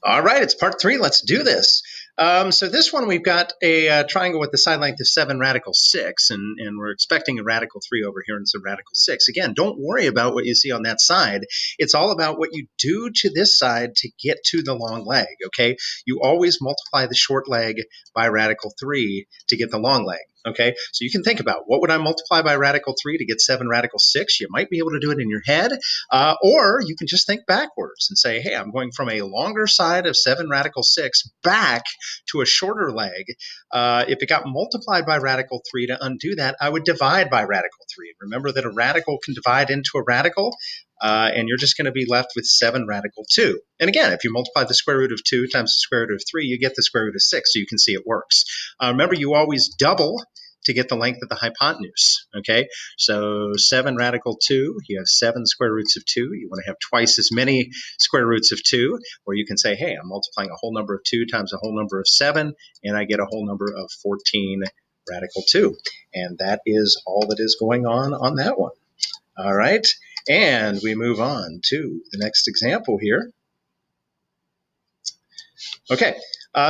All right, it's part 3. Let's do this. So this one, we've got a triangle with the side length of 7, radical 6, and we're expecting a radical 3 over here and some radical 6. Again, don't worry about what you see on that side. It's all about what you do to this side to get to the long leg, okay? You always multiply the short leg by radical 3 to get the long leg. Okay, so you can think about what would I multiply by radical 3 to get 7 radical 6? You might be able to do it in your head, or you can just think backwards and say, hey, I'm going from a longer side of 7 radical 6 back to a shorter leg. If it got multiplied by radical 3, to undo that, I would divide by radical 3. Remember that a radical can divide into a radical, and you're just going to be left with 7 radical 2. And again, if you multiply the square root of 2 times the square root of 3, you get the square root of 6, so you can see it works. Remember, you always double to get the length of the hypotenuse, okay? So 7 radical 2, you have 7 square roots of 2. You want to have twice as many square roots of 2, or you can say, hey, I'm multiplying a whole number of 2 times a whole number of 7, and I get a whole number of 14 radical 2. And that is all that is going on that one. All right, and we move on to the next example here. Okay,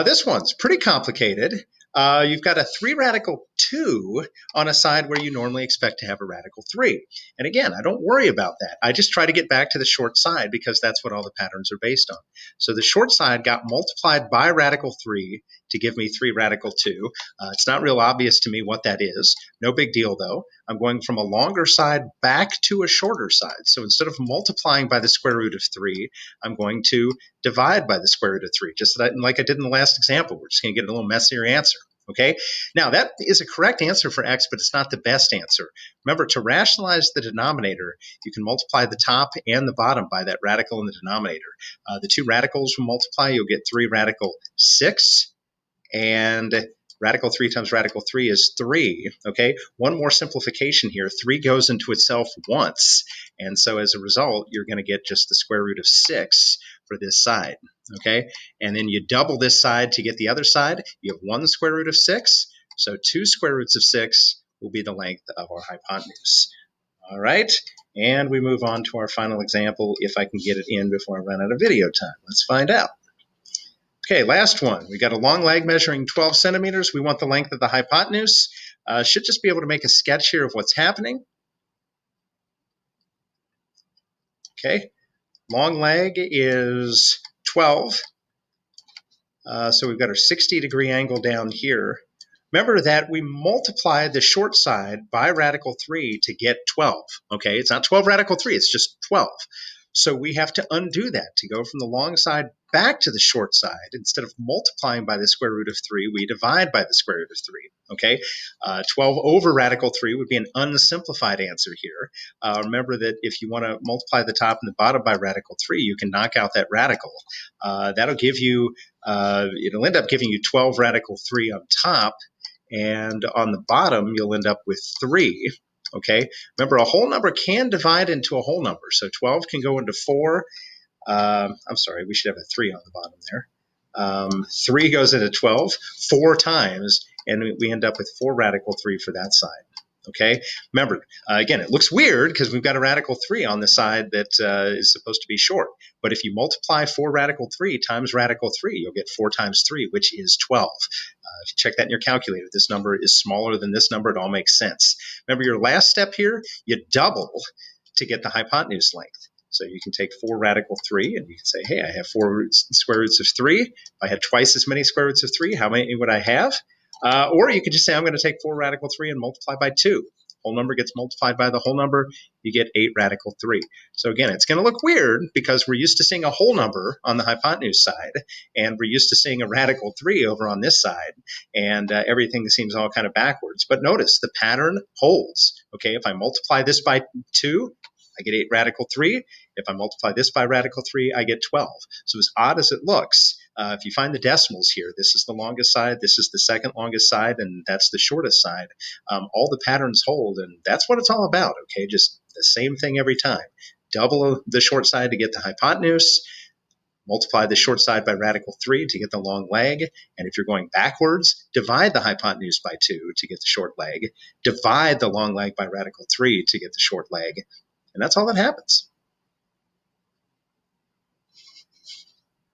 this one's pretty complicated. You've got a 3 radical 2 on a side where you normally expect to have a radical 3. And again, I don't worry about that. I just try to get back to the short side because that's what all the patterns are based on. So the short side got multiplied by radical 3 to give me 3 radical 2. It's not real obvious to me what that is. No big deal, though. I'm going from a longer side back to a shorter side. So instead of multiplying by the square root of 3, I'm going to divide by the square root of 3, just like I did in the last example. We're just going to get a little messier answer. Okay, now that is a correct answer for x, but it's not the best answer. Remember, to rationalize the denominator, you can multiply the top and the bottom by that radical in the denominator. The two radicals will multiply, you'll get 3 radical 6, and radical 3 times radical 3 is 3, okay? One more simplification here. 3 goes into itself once, and so as a result, you're going to get just the square root of 6 for this side, okay? And then you double this side to get the other side. You have 1 square root of 6, so 2 square roots of 6 will be the length of our hypotenuse. All right, and we move on to our final example, if I can get it in before I run out of video time. Let's find out. Okay, last one. We got a long leg measuring 12 centimeters. We want the length of the hypotenuse. Should just be able to make a sketch here of what's happening. Okay, long leg is 12. So we've got our 60-degree angle down here. Remember that we multiplied the short side by radical 3 to get 12. Okay, it's not 12 radical 3, it's just 12. So we have to undo that to go from the long side back to the short side. Instead of multiplying by the square root of 3, we divide by the square root of 3. Okay, 12 over radical 3 would be an unsimplified answer here. Remember that if you want to multiply the top and the bottom by radical 3, you can knock out that radical. That'll give you, it'll end up giving you 12 radical 3 on top, and on the bottom, you'll end up with 3. Okay, remember, a whole number can divide into a whole number. So 12 can go into 4. I'm sorry, we should have a 3 on the bottom there. 3 goes into 12 4 times, and we end up with 4 radical 3 for that side. Okay, remember, again, it looks weird because we've got a radical 3 on the side that is supposed to be short. But if you multiply 4 radical 3 times radical 3, you'll get 4 times 3, which is 12. If you check that in your calculator, this number is smaller than this number. It all makes sense. Remember, your last step here, you double to get the hypotenuse length. So you can take 4 radical 3, and you can say, hey, I have 4 square roots of 3. If I had twice as many square roots of 3, how many would I have? Or you could just say, I'm going to take 4 radical 3 and multiply by 2. Whole number gets multiplied by the whole number, you get 8 radical 3. So again, it's going to look weird because we're used to seeing a whole number on the hypotenuse side, and we're used to seeing a radical 3 over on this side, and everything seems all kind of backwards. But notice, the pattern holds. Okay, if I multiply this by 2, I get 8 radical 3. If I multiply this by radical 3, I get 12. So as odd as it looks, if you find the decimals here, this is the longest side, this is the second longest side, and that's the shortest side. All the patterns hold, and that's what it's all about, okay? Just the same thing every time. Double the short side to get the hypotenuse, multiply the short side by radical 3 to get the long leg, and if you're going backwards, divide the hypotenuse by 2 to get the short leg, divide the long leg by radical 3 to get the short leg, and that's all that happens.